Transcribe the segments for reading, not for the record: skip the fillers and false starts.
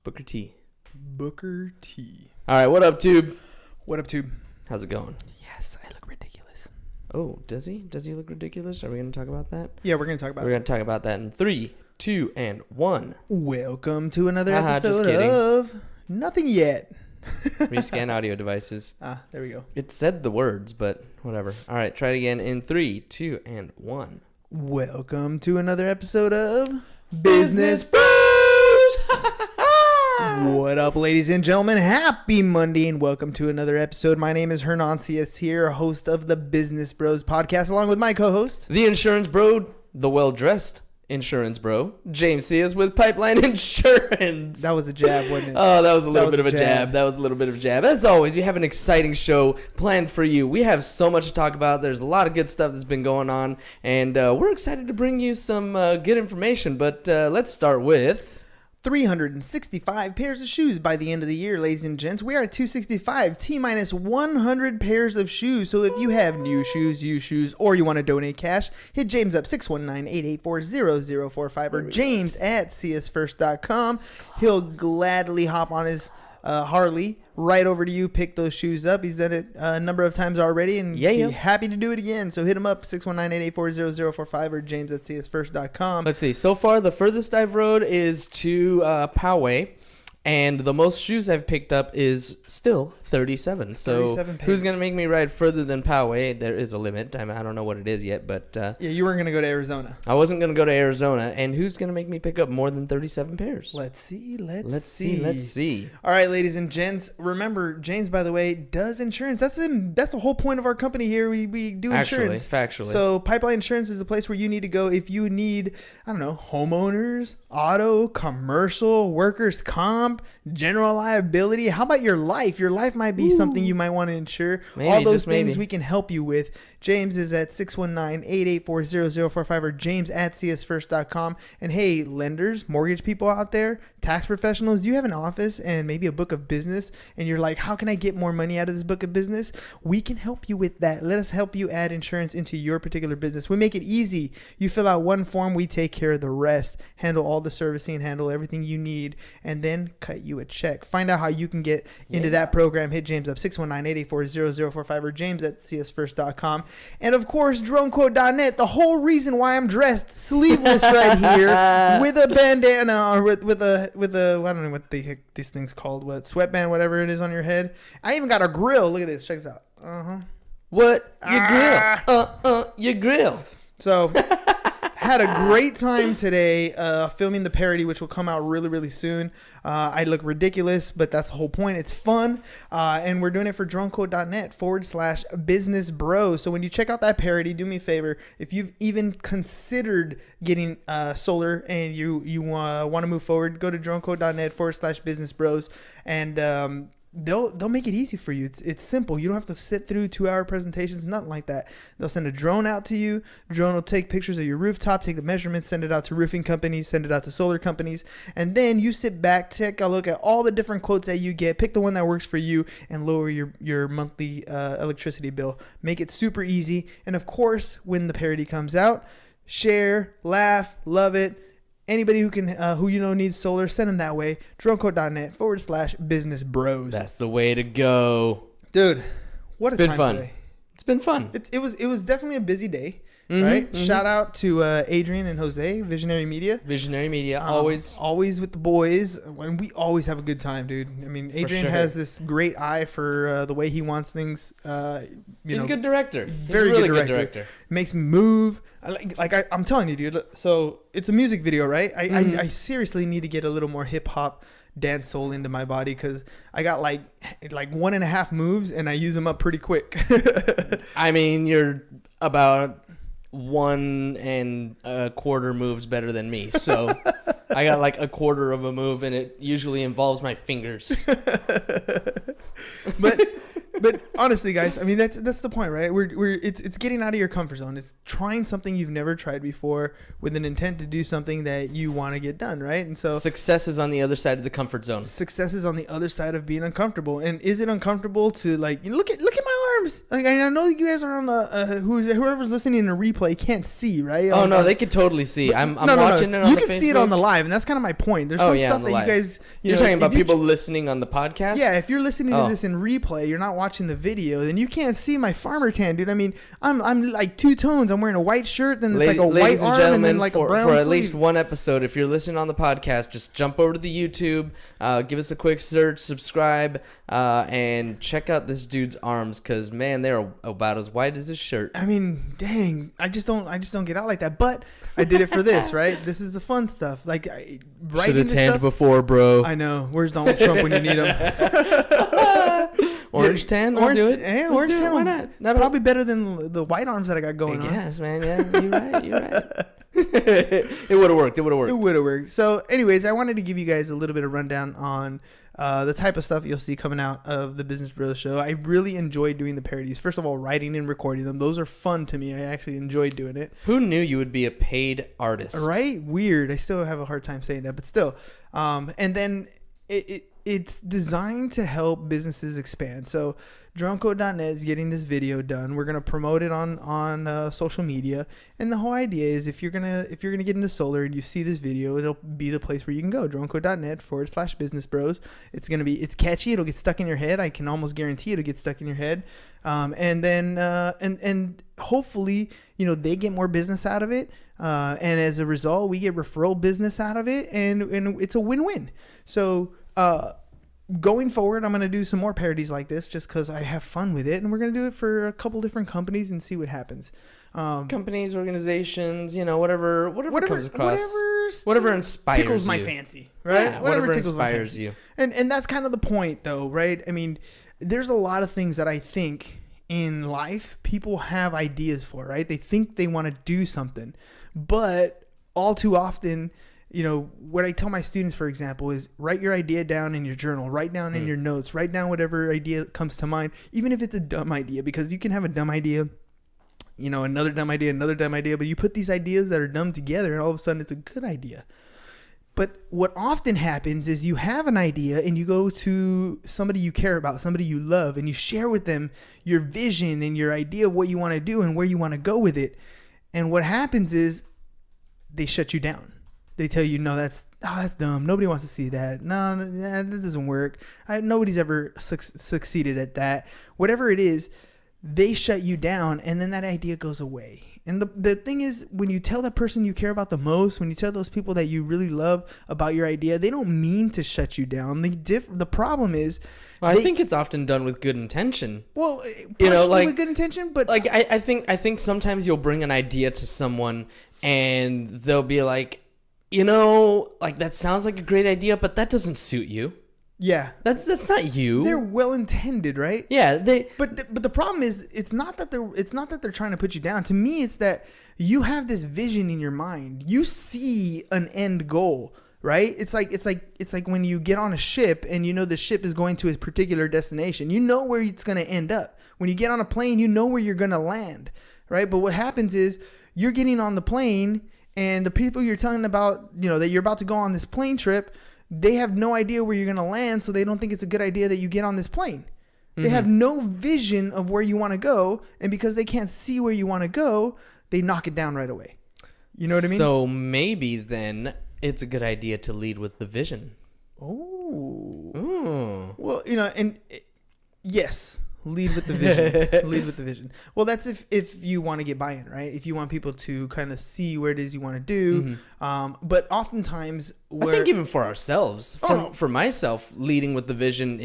Booker T. Booker T. All right, what up, Tube? What up, Tube? How's it going? Yes, I look ridiculous. Oh, does he? Does he look ridiculous? Are we going to talk about that? Yeah, we're going to talk about We're going to talk about that in 3, 2, and 1. Welcome to another Just episode kidding. of Nothing Yet. Rescan audio devices. There we go. It said the words, but whatever. All right, try it again in 3, 2, and 1. Welcome to another episode of Business Bros! What up, ladies and gentlemen? Happy Monday and welcome to another episode. My name is Hernan Cias here, host of the Business Bros podcast, along with my co-host, The insurance bro, the well-dressed insurance bro, James Cias with Pipeline Insurance. That was a jab, wasn't it? Oh, that was a little That bit was of a a jab. jab. That was a little bit of a jab. As always, we have an exciting show planned for you. We have so much to talk about. There's a lot of good stuff that's been going on, and we're excited to bring you some good information. But let's start with 365 pairs of shoes by the end of the year, ladies and gents. We are at 265, T-minus 100 pairs of shoes. So if you have new shoes, used shoes, or you want to donate cash, hit James up 619-884-0045 or James at csfirst.com. He'll gladly hop on his Harley right over to you, pick those shoes up. He's done it a number of times already and be happy to do it again. So hit him up 619-884-0045 or James at csfirst.com. Let's see. So far, the furthest I've rode is to Poway, and the most shoes I've picked up is still 37. So 37 who's going pairs. to make me ride further than Poway? There is a limit. I don't know what it is yet, but Yeah, you weren't going to go to Arizona. I wasn't going to go to Arizona. And who's going to make me pick up more than 37 pairs? Let's see. Let's see. All right, ladies and gents. Remember, James, by the way, does insurance. That's the whole point of our company here. We do insurance. Factually. So Pipeline Insurance is the place where you need to go if you need, I don't know, homeowners, auto, commercial, workers' comp, general liability. How about your life? Your life might be something you might want to insure. Maybe, all those just things maybe. we can help you with. James is at 619-884-0045 or James at csfirst.com. And hey, lenders, mortgage people out there, tax professionals, you have an office and maybe a book of business and you're like, how can I get more money out of this book of business? We can help you with that. Let us help you add insurance into your particular business. We make it easy. You fill out one form, we take care of the rest, handle all the servicing, handle everything you need, and then cut you a check. Find out how you can get into that program. Hit James up 619-884-0045 or James at csfirst.com. And of course, dronequote.net, the whole reason why I'm dressed sleeveless right here with a bandana or with a I don't know what the heck these things called, what sweatband, whatever it is on your head. I even got a grill. Look at this. Check this out. What? Your grill. Your grill. So had a great time today filming the parody, which will come out really, really soon. I look ridiculous, but that's the whole point. It's fun. And we're doing it for dronequote.net/business bros. So when you check out that parody, do me a favor. If you've even considered getting solar and you want to move forward, go to dronequote.net/business bros and They'll make it easy for you. It's simple. You don't have to sit through 2-hour presentations, nothing like that. They'll send a drone out to you. Drone will take pictures of your rooftop, take the measurements, send it out to roofing companies, send it out to solar companies, and then you sit back, take a look at all the different quotes that you get, pick the one that works for you, and lower your monthly electricity bill. Make it super easy. And of course, when the parody comes out, share, laugh, love it. Anybody who can, who you know needs solar, send them that way. dronequote.net/business bros. That's the way to go. Dude, what a It's been time fun. today. It's been fun. It was definitely a busy day, right? Shout out to Adrian and Jose, Visionary Media. Visionary Media, always. Always with the boys. And we always have a good time, dude. I mean, Adrian sure. has this great eye for the way he wants things. He's a good director. Very He's a really good director. Makes me move. I'm telling you, dude. So it's a music video, right? I seriously need to get a little more hip hop dance soul into my body because I got like 1.5 moves and I use them up pretty quick. I mean, you're about 1 1/4 moves better than me. So I got like 1/4 of a move and it usually involves my fingers. But honestly, guys, I mean that's the point, right? It's getting out of your comfort zone. It's trying something you've never tried before with an intent to do something that you want to get done, right? And so Success is on the other side of the comfort zone. success is on the other side of being uncomfortable. And is it uncomfortable to look at my arms. Like, I know you guys are on the whoever's listening in a replay can't see, right? Oh no, they could totally see. I'm watching it on you the can Facebook. See it on the live, and that's kind of my point. There's some stuff that you guys. You're talking about people listening on the podcast. Yeah, if you're listening to this in replay, you're not watching the video, then you can't see my farmer tan, dude. I mean, I'm like two tones. I'm wearing a white shirt, then there's like a white arm, and then like a brown for at sleeve. least one episode. If you're listening on the podcast, just jump over to the YouTube, give us a quick search, subscribe, and check out this dude's arms, because man, they're about as white as his shirt. I mean, dang, I just don't get out like that. But I did it for this, right? This is the fun stuff. Like, should have tanned before, bro. I know. Where's Donald Trump when you need him? Orange tan, I'll do it. Yeah, orange tan. Why not? Probably better than the white arms that I got going on. Yes, man. Yeah, you're right. It would have worked. It would have worked. So, anyways, I wanted to give you guys a little bit of rundown on the type of stuff you'll see coming out of the Business Bros show. I really enjoy doing the parodies. First of all, writing and recording them. Those are fun to me. I actually enjoy doing it. Who knew you would be a paid artist? Right? Weird. I still have a hard time saying that, but still. And then it's designed to help businesses expand. So DroneCode.net is getting this video done. We're gonna promote it on social media, and the whole idea is if you're gonna get into solar and you see this video, it'll be the place where you can go. DroneCode.net/Business Bros. It's catchy. It'll get stuck in your head. I can almost guarantee it'll get stuck in your head. And then and hopefully they get more business out of it. And as a result, we get referral business out of it, and it's a win-win. So going forward, I'm going to do some more parodies like this just because I have fun with it, and we're going to do it for a couple different companies and see what happens. Companies, organizations, whatever comes across, whatever inspires tickles you. My fancy, right? Yeah, whatever inspires you. And that's kind of the point, though, right? I mean, there's a lot of things that I think in life people have ideas for, right? They think they want to do something, but all too often, what I tell my students, for example, is write your idea down in your journal, write down in your notes, write down whatever idea comes to mind, even if it's a dumb idea, because you can have a dumb idea, another dumb idea, but you put these ideas that are dumb together and all of a sudden it's a good idea. But what often happens is you have an idea and you go to somebody you care about, somebody you love, and you share with them your vision and your idea of what you want to do and where you want to go with it. And what happens is they shut you down. They tell you, no, that's dumb. Nobody wants to see that. No, that doesn't work. Nobody's ever succeeded at that. Whatever it is, they shut you down, and then that idea goes away. And the thing is, when you tell that person you care about the most, when you tell those people that you really love about your idea, they don't mean to shut you down. The problem is, I think it's often done with good intention. Well, with good intention, but I think sometimes you'll bring an idea to someone and they'll be like, that sounds like a great idea, but that doesn't suit you. Yeah, that's not you. They're well intended, right? Yeah, But the problem is, it's not that they're trying to put you down. To me, it's that you have this vision in your mind. You see an end goal, right? It's like when you get on a ship and the ship is going to a particular destination. You know where it's going to end up. When you get on a plane, you know where you're going to land, right? But what happens is you're getting on the plane, and the people you're telling about, that you're about to go on this plane trip, they have no idea where you're going to land, so they don't think it's a good idea that you get on this plane. They have no vision of where you want to go, and because they can't see where you want to go, they knock it down right away. You know what I mean? So maybe then it's a good idea to lead with the vision. Oh. Well, yes. Lead with the vision. Lead with the vision. Well, that's if you want to get buy-in, right? If you want people to kind of see where it is you want to do. But oftentimes, I think even for ourselves, for myself, leading with the vision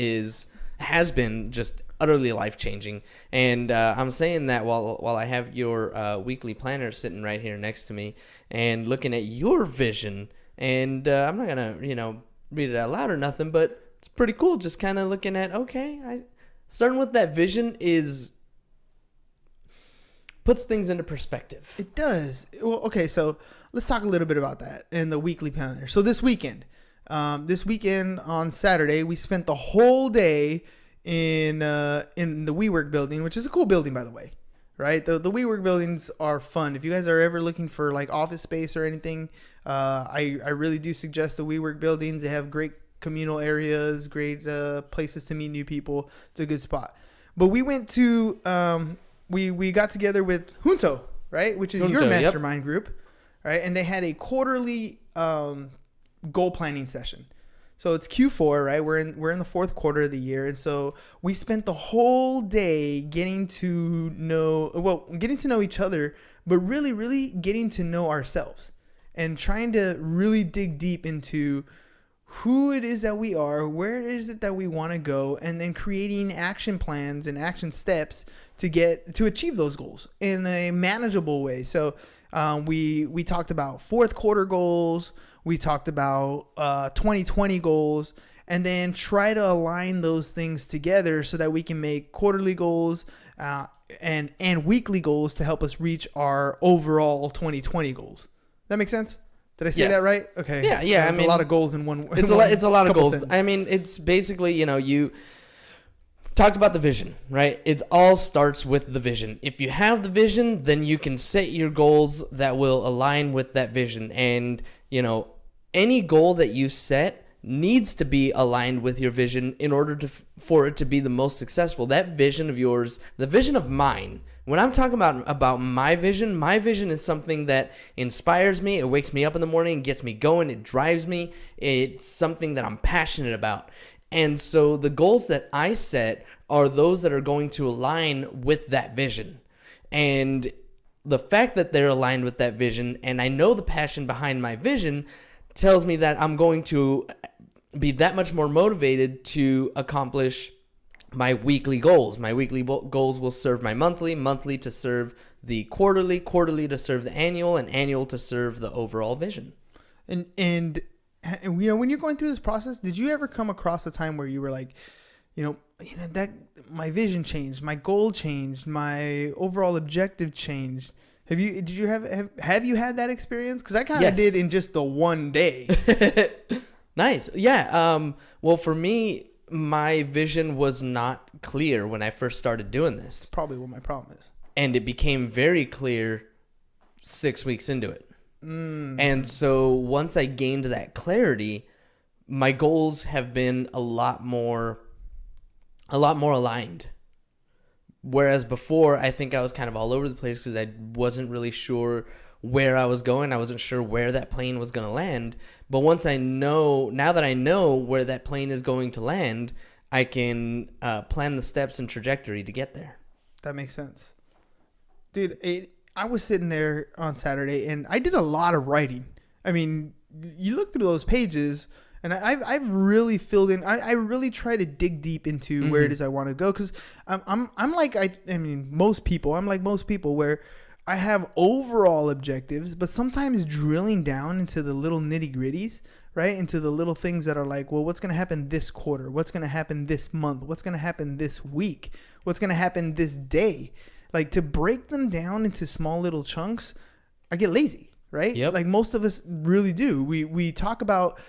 has been just utterly life-changing. And I'm saying that while I have your weekly planner sitting right here next to me and looking at your vision. And I'm not gonna read it out loud or nothing, but it's pretty cool. Just kind of looking at starting with that vision puts things into perspective. It does. Well, okay, so let's talk a little bit about that in the weekly planner. So this weekend on Saturday, we spent the whole day in the WeWork building, which is a cool building, by the way, right? The WeWork buildings are fun. If you guys are ever looking for like office space or anything, I really do suggest the WeWork buildings. They have great communal areas, great places to meet new people. It's a good spot. But we went to we got together with Junto, right, which is your Junto, mastermind group, right, and they had a quarterly goal planning session. So it's Q4, right? We're in the fourth quarter of the year, and so we spent the whole day getting to know each other, but really, really getting to know ourselves and trying to really dig deep into who it is that we are, where is it that we want to go, and then creating action plans and action steps to achieve those goals in a manageable way. So we talked about fourth quarter goals. We talked about 2020 goals, and then try to align those things together so that we can make quarterly goals and weekly goals to help us reach our overall 2020 goals. That make sense? Did I say that right? Okay. Yeah. So I mean, a lot of goals in one. It's a lot of goals. Sentences. I mean, it's basically, you talked about the vision, right? It all starts with the vision. If you have the vision, then you can set your goals that will align with that vision. And, any goal that you set needs to be aligned with your vision in order for it to be the most successful. That vision of yours, the vision of mine, when I'm talking about my vision is something that inspires me. It wakes me up in the morning, gets me going, it drives me. It's something that I'm passionate about. And so the goals that I set are those that are going to align with that vision. And the fact that they're aligned with that vision, and I know the passion behind my vision, tells me that I'm going to be that much more motivated to accomplish my weekly goals. My weekly goals will serve my monthly to serve the quarterly to serve the annual, and annual to serve the overall vision. And when you're going through this process, did you ever come across a time where you were like, that my vision changed, my goal changed, my overall objective changed? Have you had that experience? Because I kind of did in just the one day. Nice. Yeah. Well, for me, my vision was not clear when I first started doing this. Probably what my problem is. And it became very clear 6 weeks into it. And so once I gained that clarity, my goals have been a lot more aligned. Whereas before, I think I was kind of all over the place because I wasn't really sure where I was going. I wasn't sure where that plane was going to land. But now that I know where that plane is going to land, I can plan the steps and trajectory to get there. That makes sense. Dude, I was sitting there on Saturday and I did a lot of writing. I mean, you look through those pages and I've really filled in. I really try to dig deep into where it is I want to go, because I'm like most people. I'm like most people where I have overall objectives, but sometimes drilling down into the little nitty gritties, right? Into the little things that are like, well, what's going to happen this quarter? What's going to happen this month? What's going to happen this week? What's going to happen this day? Like, to break them down into small little chunks, I get lazy, right? Yep. Like most of us really do. We talk about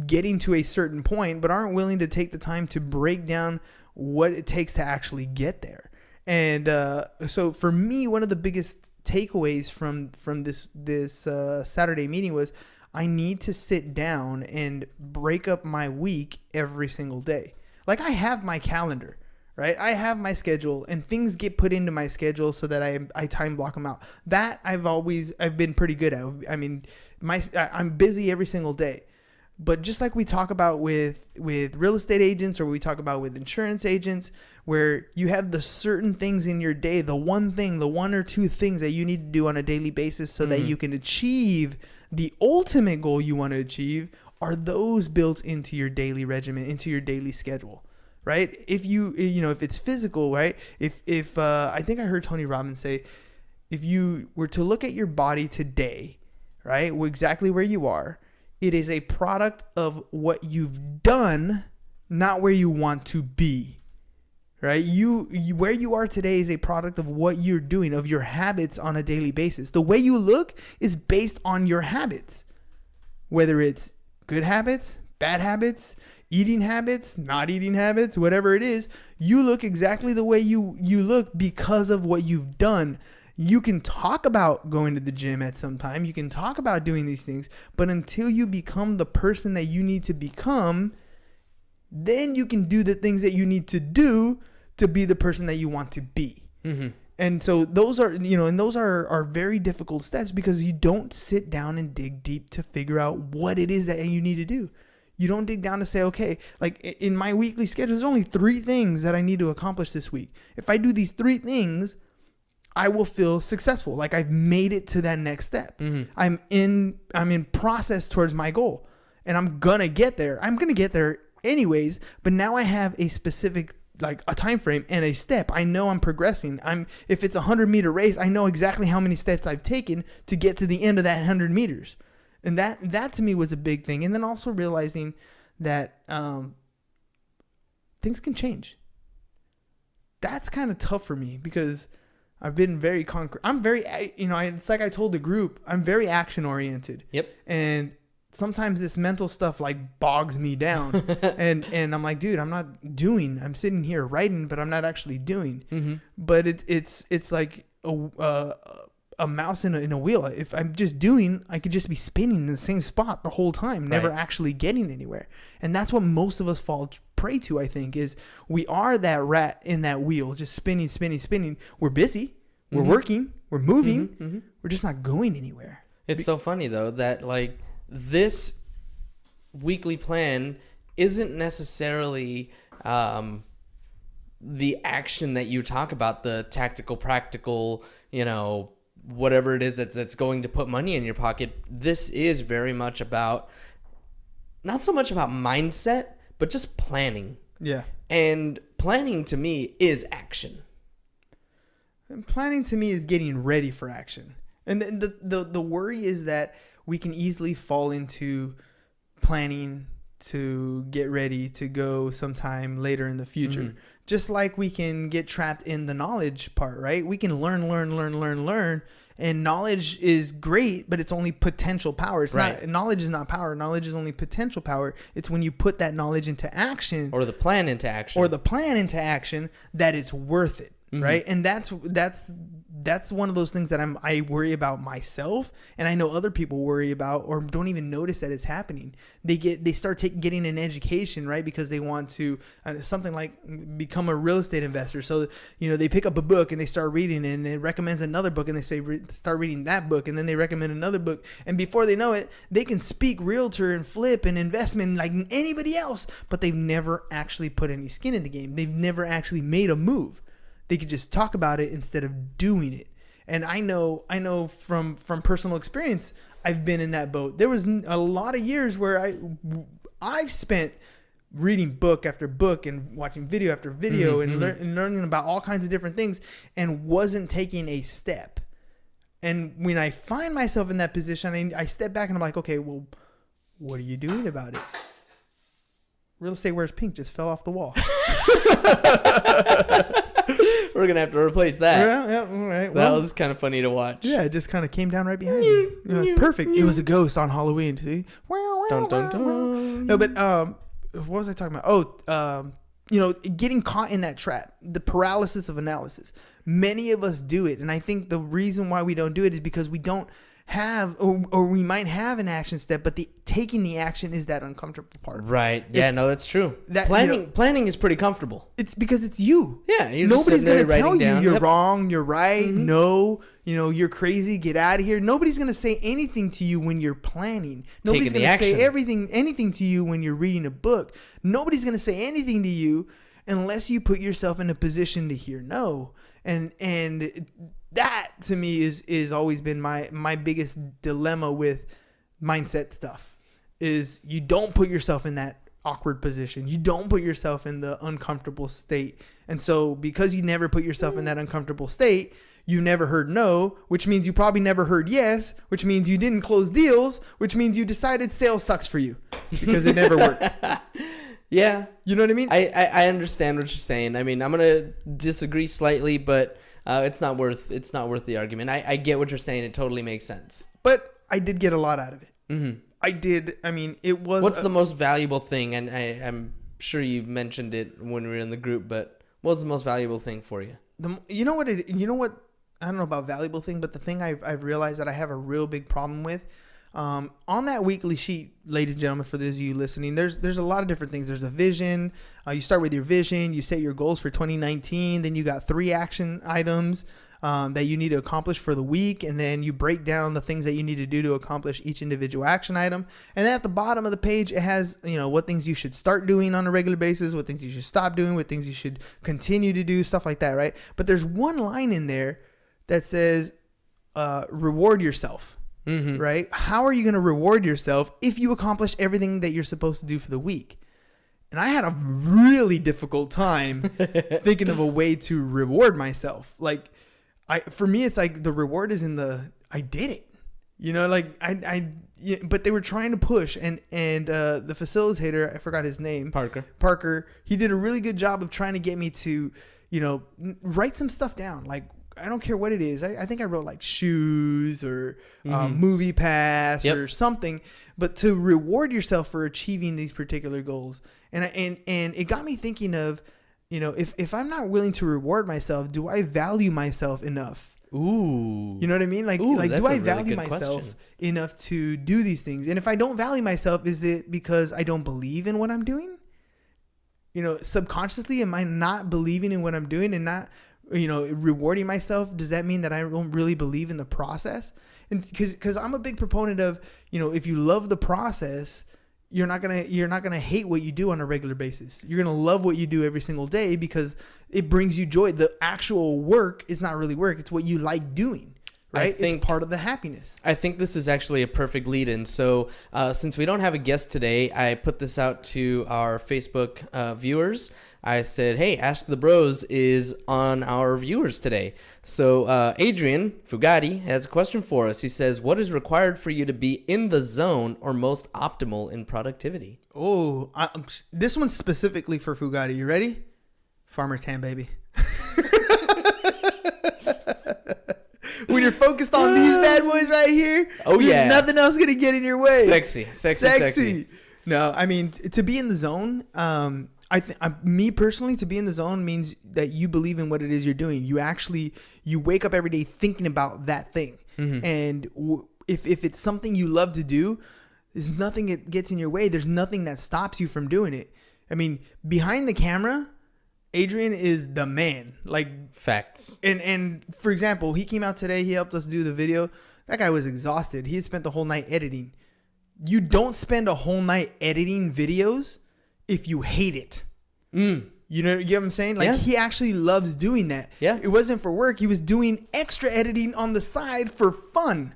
getting to a certain point, but aren't willing to take the time to break down what it takes to actually get there. And so for me, one of the biggest takeaways from this Saturday meeting was I need to sit down and break up my week every single day. Like, I have my calendar, right? I have my schedule, and things get put into my schedule so that I time block them out. That I've been pretty good at. I mean, I'm busy every single day. But just like we talk about with real estate agents, or we talk about with insurance agents, where you have the certain things in your day, the one or two things that you need to do on a daily basis so that you can achieve the ultimate goal you want to achieve, are those built into your daily regimen, into your daily schedule, right? If if it's physical, right? If I think I heard Tony Robbins say, if you were to look at your body today, right, exactly where you are, it is a product of what you've done, not where you want to be, right? You where you are today is a product of what you're doing, of your habits on a daily basis. The way you look is based on your habits, whether it's good habits, bad habits, eating habits, not eating habits, whatever it is. You look exactly the way you look because of what you've done. You can talk about going to the gym at some time. You can talk about doing these things, but until you become the person that you need to become, then you can do the things that you need to do to be the person that you want to be. Mm-hmm. And so those are, and those are very difficult steps because you don't sit down and dig deep to figure out what it is that you need to do. You don't dig down to say, okay, like in my weekly schedule, there's only 3 things that I need to accomplish this week. If I do these 3 things, I will feel successful. Like I've made it to that next step. Mm-hmm. I'm in process towards my goal, and I'm going to get there. I'm going to get there anyways, but now I have a specific, like a time frame and a step. I know I'm progressing. If it's a 100-meter race, I know exactly how many steps I've taken to get to the end of that 100 meters. And that to me was a big thing. And then also realizing that things can change. That's kind of tough for me because I've been very concrete. I'm very, it's like I told the group, I'm very action oriented. Yep. And sometimes this mental stuff like bogs me down. and I'm like, dude, I'm sitting here writing, but I'm not actually doing. Mm-hmm. But it's like a mouse in a wheel. If I'm just doing, I could just be spinning in the same spot the whole time, never actually getting anywhere. And that's what most of us fall prey to, I think, is we are that rat in that wheel, just spinning. We're busy, we're working, we're moving, we're just not going anywhere. It's so funny though that like this weekly plan isn't necessarily the action that you talk about, the tactical, practical, whatever it is that's going to put money in your pocket. This is very much about, not so much about mindset, but just planning. Yeah. And planning to me is action. And planning to me is getting ready for action. And the worry is that we can easily fall into planning to get ready to go sometime later in the future. Mm-hmm. Just like we can get trapped in the knowledge part, right? We can learn. And knowledge is great, but it's only potential power. It's not, knowledge is not power. Knowledge is only potential power. It's when you put that knowledge into action. Or the plan into action. That it's worth it. Mm-hmm. Right. And that's one of those things that I worry about myself, and I know other people worry about or don't even notice that it's happening. They start getting an education, right? Because they want to something like become a real estate investor. So, they pick up a book and they start reading it, and it recommends another book, and they say, start reading that book. And then they recommend another book. And before they know it, they can speak realtor and flip and investment like anybody else, but they've never actually put any skin in the game. They've never actually made a move. They could just talk about it instead of doing it. And I know from personal experience, I've been in that boat. There was a lot of years where I've spent reading book after book and watching video after video and learning about all kinds of different things and wasn't taking a step. And when I find myself in that position, I step back and I'm like, okay, well, what are you doing about it? Real Estate Wears Pink just fell off the wall. We're going to have to replace that. Yeah, all right. That was kind of funny to watch. Yeah, it just kind of came down right behind me. Perfect. It was a ghost on Halloween, see? Dun, dun, dun. No, but what was I talking about? Getting caught in that trap, the paralysis of analysis. Many of us do it, and I think the reason why we don't do it is because we don't have, or we might have an action step, but taking the action is that uncomfortable part. Right. Yeah, that's true. Planning is pretty comfortable. It's because it's you. Yeah. Nobody's going to tell you you're wrong, you're right, no, you're crazy, get out of here. Nobody's going to say anything to you when you're planning. Nobody's going to say anything to you when you're reading a book. Nobody's going to say anything to you unless you put yourself in a position to hear no. And that to me is always been my biggest dilemma with mindset stuff, is you don't put yourself in that awkward position. You don't put yourself in the uncomfortable state. And so because you never put yourself in that uncomfortable state, you never heard no, which means you probably never heard yes, which means you didn't close deals, which means you decided sales sucks for you because it never worked. Yeah. You know what I mean? I understand what you're saying. I mean, I'm going to disagree slightly, but it's not worth the argument. I get what you're saying. It totally makes sense. But I did get a lot out of it. Mm-hmm. I did. I mean, it was... What's the most valuable thing? And I'm sure you mentioned it when we were in the group, but what's the most valuable thing for you? You know what? I don't know about valuable thing, but the thing I've realized that I have a real big problem with, On that weekly sheet, ladies and gentlemen, for those of you listening, there's a lot of different things. There's a vision. You start with your vision. You set your goals for 2019. Then you got 3 action items that you need to accomplish for the week. And then you break down the things that you need to do to accomplish each individual action item. And then at the bottom of the page, it has, what things you should start doing on a regular basis, what things you should stop doing, what things you should continue to do, stuff like that, right? But there's one line in there that says, reward yourself. Mm-hmm. Right? How are you going to reward yourself if you accomplish everything that you're supposed to do for the week? And I had a really difficult time thinking of a way to reward myself. Like, for me, it's like the reward is in I did it. But they were trying to push, and the facilitator, I forgot his name, Parker. He did a really good job of trying to get me to, write some stuff down. Like, I don't care what it is. I think I wrote like shoes or movie pass or something, but to reward yourself for achieving these particular goals. And it got me thinking of, if I'm not willing to reward myself, do I value myself enough? Ooh. You know what I mean? Like do I value myself enough to do these things? And if I don't value myself, is it because I don't believe in what I'm doing? Subconsciously, am I not believing in what I'm doing and not rewarding myself? Does that mean that I don't really believe in the process? And because I'm a big proponent of, if you love the process, you're not gonna hate what you do on a regular basis. You're gonna love what you do every single day because it brings you joy. The actual work is not really work; it's what you like doing. Right? It's part of the happiness. I think this is actually a perfect lead-in. So since we don't have a guest today, I put this out to our Facebook viewers. I said, hey, Ask the Bros is on our viewers today. So Adrian Fugatti has a question for us. He says, what is required for you to be in the zone or most optimal in productivity? Oh, this one's specifically for Fugatti. You ready? Farmer Tan, baby. When you're focused on these bad boys right here, there's nothing else going to get in your way. Sexy. No, I mean, to be in the zone, me personally, to be in the zone means that you believe in what it is you're doing. You wake up every day thinking about that thing. Mm-hmm. And if it's something you love to do, there's nothing that gets in your way. There's nothing that stops you from doing it. I mean, behind the camera, Adrian is the man. Like, facts. And for example, he came out today. He helped us do the video. That guy was exhausted. He had spent the whole night editing. You don't spend a whole night editing videos if you hate it. You know what I'm saying? Like, he actually loves doing that. Yeah. It wasn't for work. He was doing extra editing on the side for fun.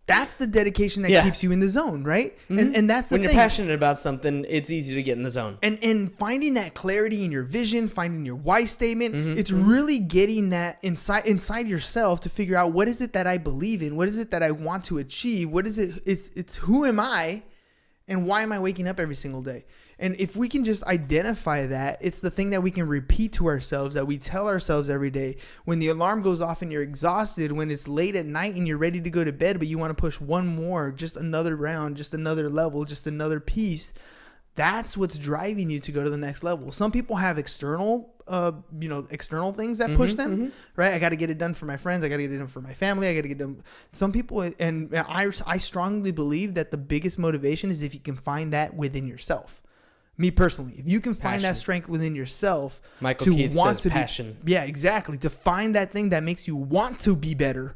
That's the dedication that keeps you in the zone, right? Mm-hmm. And that's the thing. When you're passionate about something, it's easy to get in the zone. And finding that clarity in your vision, finding your why statement, it's really getting that inside yourself to figure out, what is it that I believe in? What is it that I want to achieve? What is it? It's who am I? And why am I waking up every single day? And if we can just identify that, it's the thing that we can repeat to ourselves, that we tell ourselves every day. When the alarm goes off and you're exhausted, when it's late at night and you're ready to go to bed, but you want to push one more, just another round, just another level, just another piece, that's what's driving you to go to the next level. Some people have external things that push them, right? I got to get it done for my friends. I got to get it done for my family. I got to get it done. Some people, and I strongly believe that the biggest motivation is if you can find that within yourself. Me personally, if you can find that strength within yourself, Michael Keith says passion. Yeah, exactly. To find that thing that makes you want to be better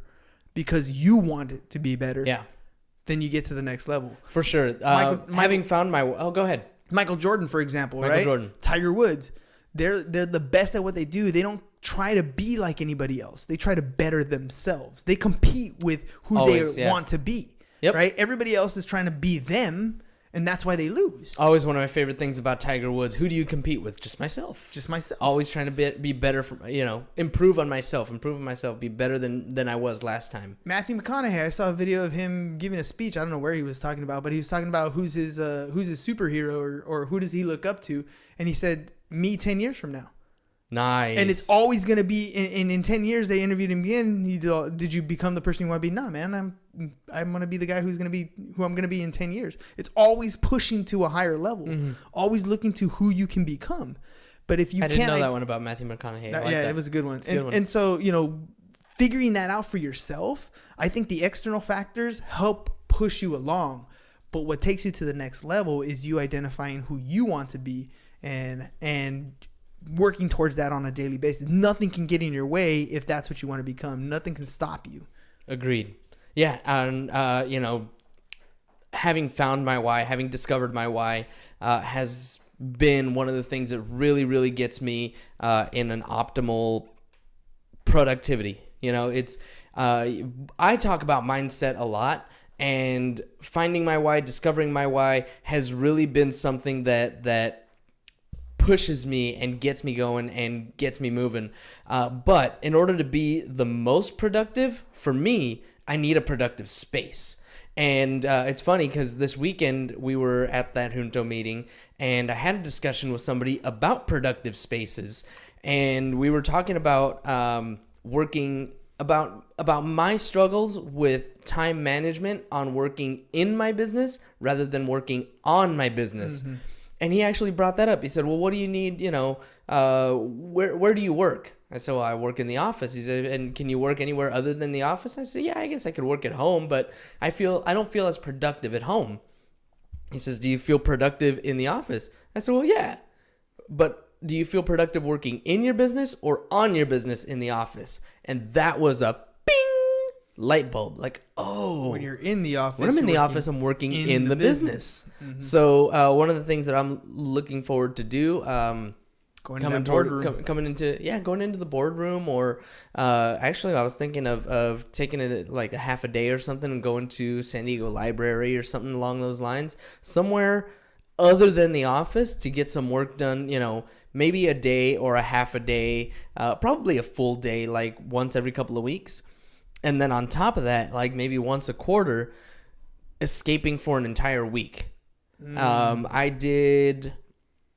because you want it to be better. Yeah. Then you get to the next level. For sure. Having found go ahead. Michael Jordan, for example, right? Jordan. Tiger Woods. They're the best at what they do. They don't try to be like anybody else. They try to better themselves. They compete with who they want to be. Yep. Right? Everybody else is trying to be them. And that's why they lose. Always one of my favorite things about Tiger Woods. Who do you compete with? Just myself. Always trying to be better, improve on myself, be better than I was last time. Matthew McConaughey, I saw a video of him giving a speech. I don't know where he was talking about, but he was talking about who's his superhero or who does he look up to. And he said, me 10 years from now. Nice. And it's always going to be, in 10 years, they interviewed him again. Did you become the person you want to be? No, man, I'm going to be the guy who I'm going to be in 10 years. It's always pushing to a higher level, always looking to who you can become. But if you I didn't know that one about Matthew McConaughey. It was a good one. And so, figuring that out for yourself, I think the external factors help push you along. But what takes you to the next level is you identifying who you want to be and working towards that on a daily basis. Nothing can get in your way if that's what you want to become. Nothing can stop you. Agreed. Yeah. And, having found my why, having discovered my why, has been one of the things that really, really gets me in an optimal productivity. It's I talk about mindset a lot, and finding my why, discovering my why has really been something that pushes me and gets me going and gets me moving. But in order to be the most productive, for me, I need a productive space. And it's funny because this weekend we were at that Junto meeting, and I had a discussion with somebody about productive spaces, and we were talking about working about my struggles with time management on working in my business rather than working on my business. Mm-hmm. And he actually brought that up. He said, well, what do you need? Where do you work? I said, well, I work in the office. He said, and can you work anywhere other than the office? I said, yeah, I guess I could work at home, but I don't feel as productive at home. He says, do you feel productive in the office? I said, well, yeah, but do you feel productive working in your business or on your business in the office? And that was a bing light bulb. Like, oh, when you're in the office, when I'm in the office, I'm working in the business. Mm-hmm. So one of the things that I'm looking forward to do, going into the boardroom, or actually I was thinking of taking it like a half a day or something and going to San Diego Library or something along those lines, somewhere other than the office to get some work done, maybe a day or a half a day, probably a full day, like once every couple of weeks. And then on top of that, like maybe once a quarter, escaping for an entire week. I did,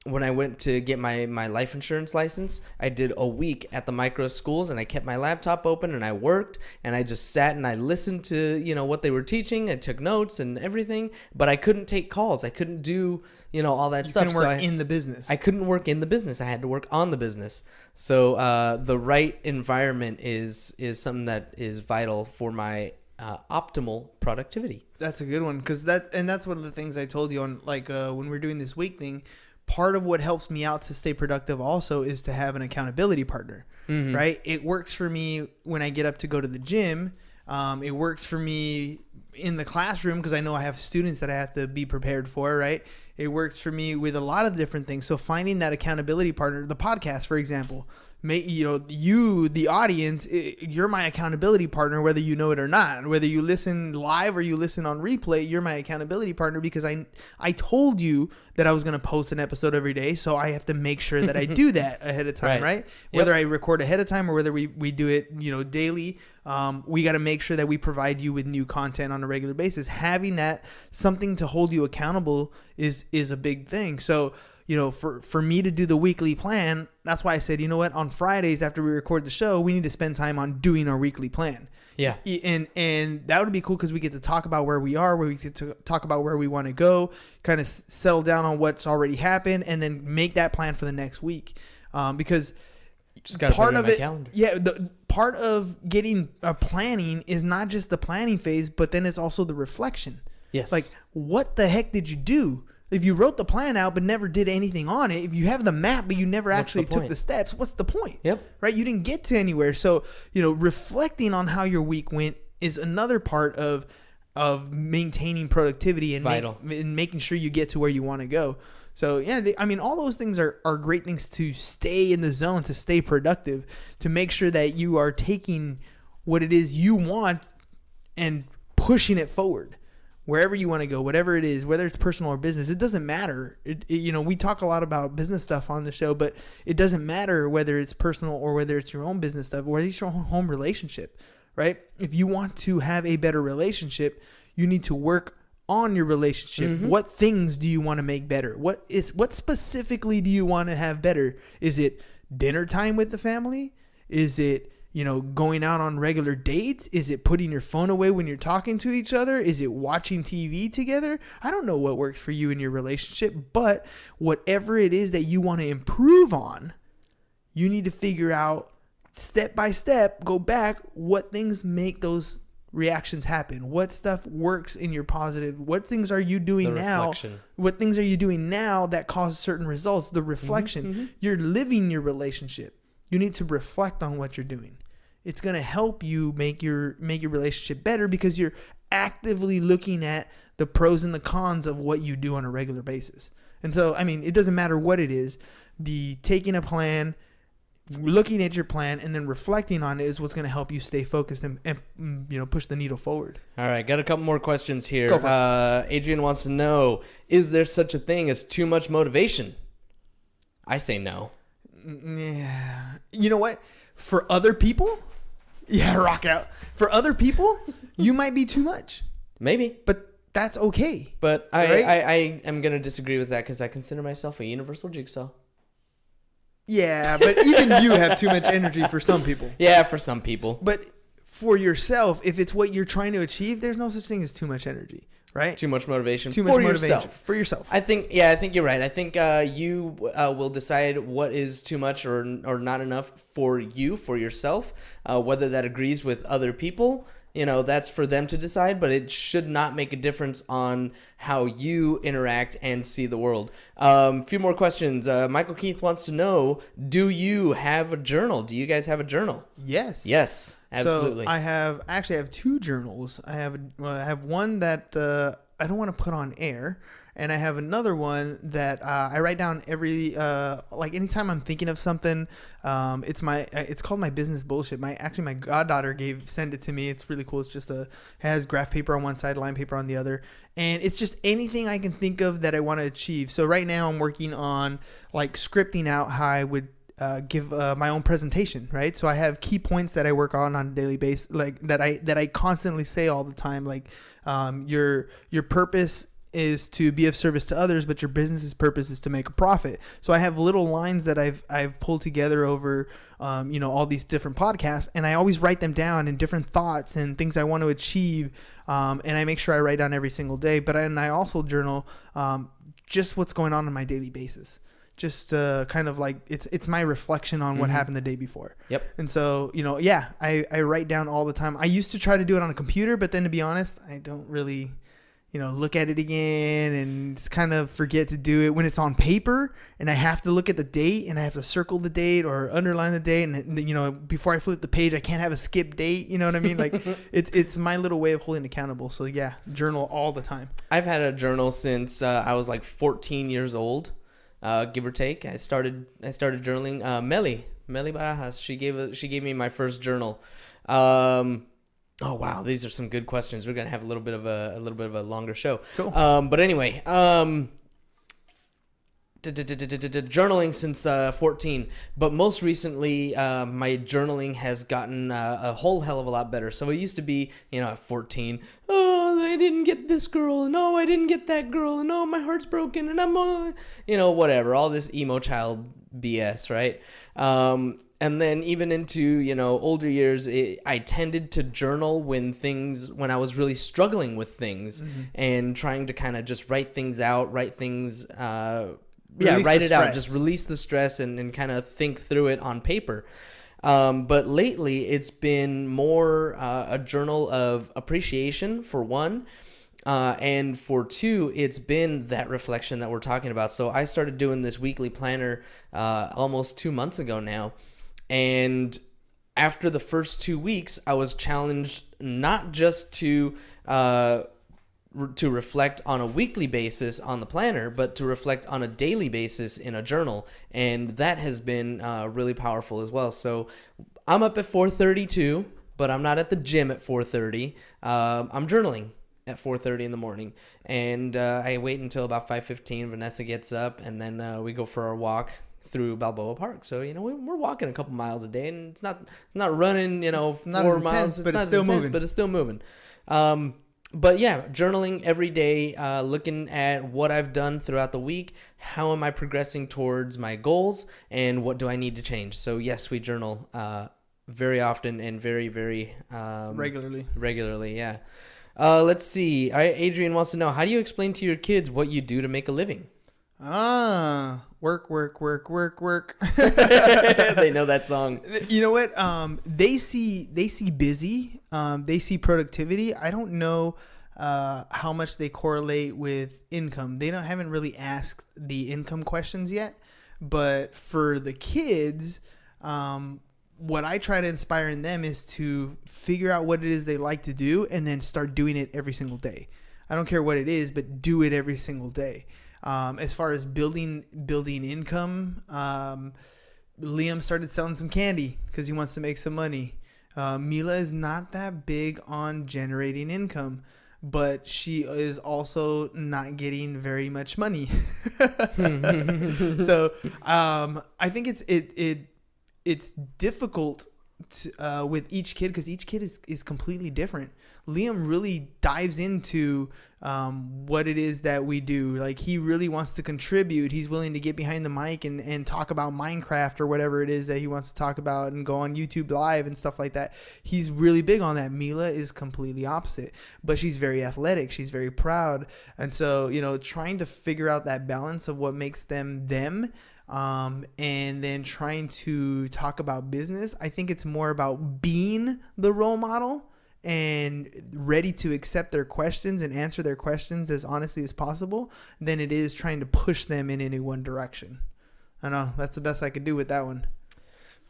when I went to get my life insurance license, I did a week at the micro schools, and I kept my laptop open and I worked, and I just sat and I listened to, what they were teaching. I took notes and everything, but I couldn't take calls. I couldn't do, all that stuff. You couldn't work in the business. I couldn't work in the business. I had to work on the business. So the right environment is something that is vital for my optimal productivity. That's a good one, because that's one of the things I told you on, like, when we're doing this week thing. Part of what helps me out to stay productive also is to have an accountability partner, mm-hmm. right? It works for me when I get up to go to the gym. It works for me in the classroom because I know I have students that I have to be prepared for, right? It works for me with a lot of different things. So finding that accountability partner, the podcast, for example, you, the audience, you're my accountability partner, whether you know it or not. Whether you listen live or you listen on replay, you're my accountability partner, because I told you that I was going to post an episode every day. So I have to make sure that I do that ahead of time, right? Whether I record ahead of time or whether we do it, daily, we got to make sure that we provide you with new content on a regular basis. Having that something to hold you accountable is a big thing. So, for me to do the weekly plan, that's why I said, on Fridays after we record the show, we need to spend time on doing our weekly plan. Yeah. And that would be cool because we get to talk about where we are, where we get to talk about where we want to go, kind of settle down on what's already happened, and then make that plan for the next week. Because just got to put it in my calendar. Yeah, the part of getting planning is not just the planning phase, but then it's also the reflection. Yes. Like, what the heck did you do? If you wrote the plan out but never did anything on it, if you have the map but you never actually took the steps, what's the point? Yep. Right? You didn't get to anywhere. So, reflecting on how your week went is another part of maintaining productivity and vital, and making sure you get to where you want to go. So, yeah, all those things are great things to stay in the zone, to stay productive, to make sure that you are taking what it is you want and pushing it forward. Wherever you want to go, whatever it is, whether it's personal or business, it doesn't matter. We talk a lot about business stuff on the show, but it doesn't matter whether it's personal or whether it's your own business stuff, or whether it's your own home relationship, right? If you want to have a better relationship, you need to work on your relationship. Mm-hmm. What things do you want to make better? What specifically do you want to have better? Is it dinner time with the family? Is it going out on regular dates? Is it putting your phone away when you're talking to each other? Is it watching TV together? I don't know what works for you in your relationship, but whatever it is that you want to improve on, you need to figure out step by step, go back, what things make those reactions happen, what stuff works in your positive, what things are you doing now, what things are you doing now that cause certain results, the reflection. You're living your relationship. You need to reflect on what you're doing. It's going to help you make your relationship better because you're actively looking at the pros and the cons of what you do on a regular basis. And so, I mean, it doesn't matter what it is, the taking a plan, looking at your plan, and then reflecting on it is what's going to help you stay focused and push the needle forward. All right, got a couple more questions here. Go for it. Adrian wants to know, is there such a thing as too much motivation? I say no. Yeah. You know what? For other people, rock out. For other people, you might be too much. Maybe. But that's okay. But I am going to disagree with that because I consider myself a universal jigsaw. Yeah, but even you have too much energy for some people. Yeah, for some people. But for yourself, if it's what you're trying to achieve, there's no such thing as too much energy, right? Too much motivation. Too much motivation for yourself. I think you're right. I think you will decide what is too much or not enough for you, for yourself. Whether that agrees with other people, that's for them to decide, but it should not make a difference on how you interact and see the world. A few more questions. Michael Keith wants to know, do you have a journal? Do you guys have a journal? Yes. Yes, absolutely. So I have two journals. I have one that I don't want to put on air. And I have another one that I write down every anytime I'm thinking of something. It's called my business bullshit. My goddaughter sent it to me. It's really cool. It's just has graph paper on one side, line paper on the other, and it's just anything I can think of that I want to achieve. So right now I'm working on scripting out how I would give my own presentation, right? So I have key points that I work on a daily basis, that I constantly say all the time, your purpose is to be of service to others, but your business's purpose is to make a profit. So I have little lines that I've pulled together over all these different podcasts, and I always write them down in different thoughts and things I want to achieve, and I make sure I write down every single day. But I also journal just what's going on my daily basis. Just kind of it's my reflection on what happened the day before. Yep. And so, I write down all the time. I used to try to do it on a computer, but then to be honest, I don't really look at it again and just kind of forget to do it when it's on paper, and I have to look at the date and I have to circle the date or underline the date. And, before I flip the page, I can't have a skip date. You know what I mean? It's my little way of holding accountable. So yeah, journal all the time. I've had a journal since I was 14 years old, give or take. I started journaling. Meli Barajas, she gave me my first journal. Oh wow, these are some good questions. We're gonna have a little bit of a longer show. Cool. But anyway, journaling since 14, but most recently my journaling has gotten a whole hell of a lot better. So it used to be, at 14, oh, I didn't get this girl, and oh, I didn't get that girl, and oh, my heart's broken, and I'm whatever, all this emo child BS, right? And then even into, older years, I tended to journal when I was really struggling with things, and trying to kind of just write things out, write it out, just release the stress and kind of think through it on paper. But lately it's been more a journal of appreciation for one. And for two, it's been that reflection that we're talking about. So I started doing this weekly planner almost 2 months ago now. And after the first 2 weeks, I was challenged not just to reflect on a weekly basis on the planner, but to reflect on a daily basis in a journal. And that has been really powerful as well. So I'm up at 4:30 too, but I'm not at the gym at 4:30. I'm journaling at 4:30 in the morning. And I wait until about 5:15. Vanessa gets up, and then we go for our walk through Balboa Park. So, we're walking a couple miles a day, and it's not running, it's 4 miles. But it's still moving. But it's still moving. But yeah, journaling every day, looking at what I've done throughout the week, how am I progressing towards my goals, and what do I need to change? So yes, we journal very often and very, very regularly, yeah. Let's see. Adrian wants to know, how do you explain to your kids what you do to make a living? Work. They know that song. You know what? They see busy. They see productivity. I don't know how much they correlate with income. They haven't really asked the income questions yet. But for the kids, what I try to inspire in them is to figure out what it is they like to do and then start doing it every single day. I don't care what it is, but do it every single day. As far as building income, Liam started selling some candy because he wants to make some money. Mila is not that big on generating income, but she is also not getting very much money. So I think it's difficult with each kid because each kid is completely different. Liam really dives into what it is that we do. Like, he really wants to contribute. He's willing to get behind the mic and talk about Minecraft or whatever it is that he wants to talk about and go on YouTube Live and stuff like that. He's really big on that. Mila is completely opposite, but she's very athletic. She's very proud. And so, trying to figure out that balance of what makes them them, and then trying to talk about business. I think it's more about being the role model and ready to accept their questions and answer their questions as honestly as possible than it is trying to push them in any one direction. I know that's the best I could do with that one.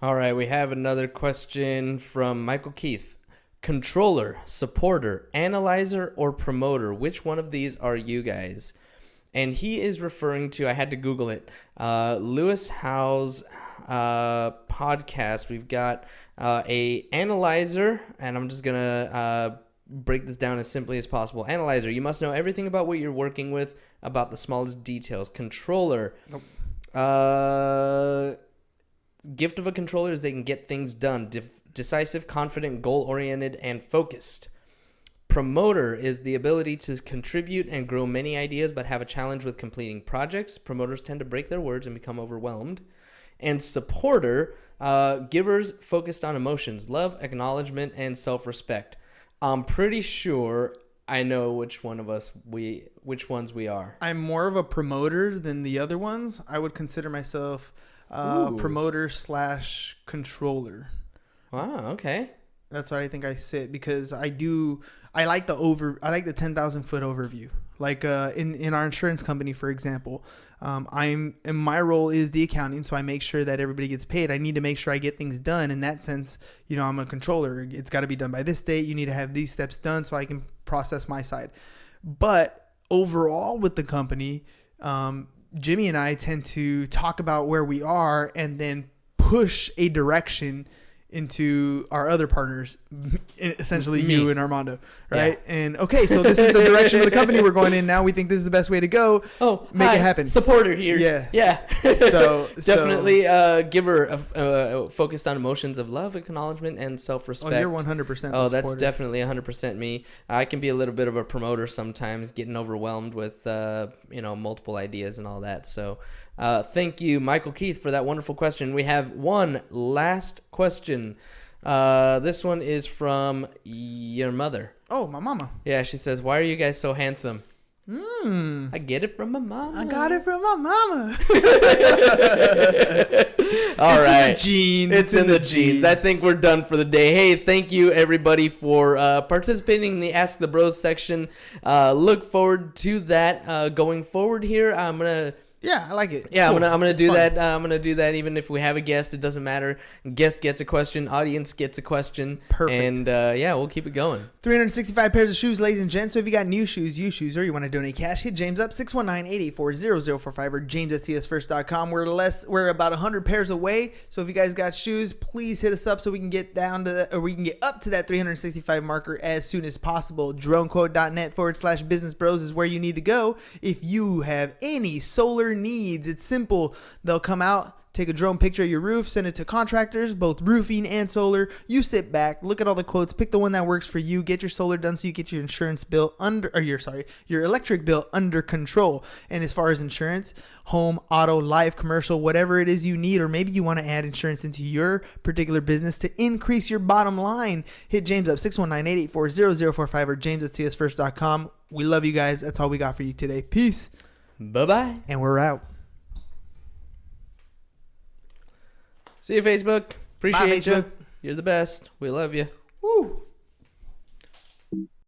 All right, we have another question from Michael Keith. Controller, supporter, analyzer, or promoter? Which one of these are you guys? And he is referring to, I had to Google it, Lewis Howe's podcast. We've got a analyzer, and I'm just going to break this down as simply as possible. Analyzer, you must know everything about what you're working with, about the smallest details. Controller, nope. Gift of a controller is they can get things done. Decisive, confident, goal-oriented, and focused. Promoter is the ability to contribute and grow many ideas but have a challenge with completing projects. Promoters tend to break their words and become overwhelmed. And supporter, givers focused on emotions, love, acknowledgement, and self-respect. I'm pretty sure I know which ones we are. I'm more of a promoter than the other ones. I would consider myself promoter / controller. Wow, okay. That's what I think I sit, because I like the 10,000 foot overview. Like in our insurance company, for example, my role is the accounting, so I make sure that everybody gets paid. I need to make sure I get things done. In that sense, I'm a controller. It's got to be done by this date. You need to have these steps done so I can process my side. But overall with the company, Jimmy and I tend to talk about where we are and then push a direction into our other partners, essentially you and Armando, right? Yeah. And okay, so this is the direction of the company we're going in now. We think this is the best way to go. Oh, make it happen. Supporter here. Yeah. So definitely giver focused on emotions of love, acknowledgement, and self-respect. Oh, you're 100%. Oh, that's definitely 100% me. I can be a little bit of a promoter sometimes, getting overwhelmed with multiple ideas and all that. So. Thank you, Michael Keith, for that wonderful question. We have one last question. This one is from your mother. Oh, my mama. Yeah, she says, "Why are you guys so handsome?" I get it from my mama. I got it from my mama. All right. It's in the genes. It's in the genes. I think we're done for the day. Hey, thank you, everybody, for participating in the Ask the Bros section. Look forward to that going forward here. I'm going to... Yeah, I like it. Yeah, cool. I'm gonna do that. I'm gonna do that even if we have a guest. It doesn't matter. Guest gets a question. Audience gets a question. Perfect. And we'll keep it going. 365 pairs of shoes, ladies and gents. So if you got new shoes, used shoes, or you want to donate cash, hit James up 619-884-0045 or james@csfirst.com. We're about 100 pairs away. So if you guys got shoes, please hit us up so we can get we can get up to that 365 marker as soon as possible. Dronecode.net/business bros is where you need to go if you have any solar needs. It's simple. They'll come out, take a drone picture of your roof, send it to contractors, both roofing and solar. You sit back, look at all the quotes, pick the one that works for you, get your solar done so you get your insurance bill your electric bill under control. And as far as insurance, home, auto, life, commercial, whatever it is you need, or maybe you want to add insurance into your particular business to increase your bottom line, hit James up 619-884-0045 or james@csfirst.com. We love you guys. That's all we got for you today. Peace. Bye-bye. And we're out. See you, Facebook. Appreciate you. Facebook. You're the best. We love you.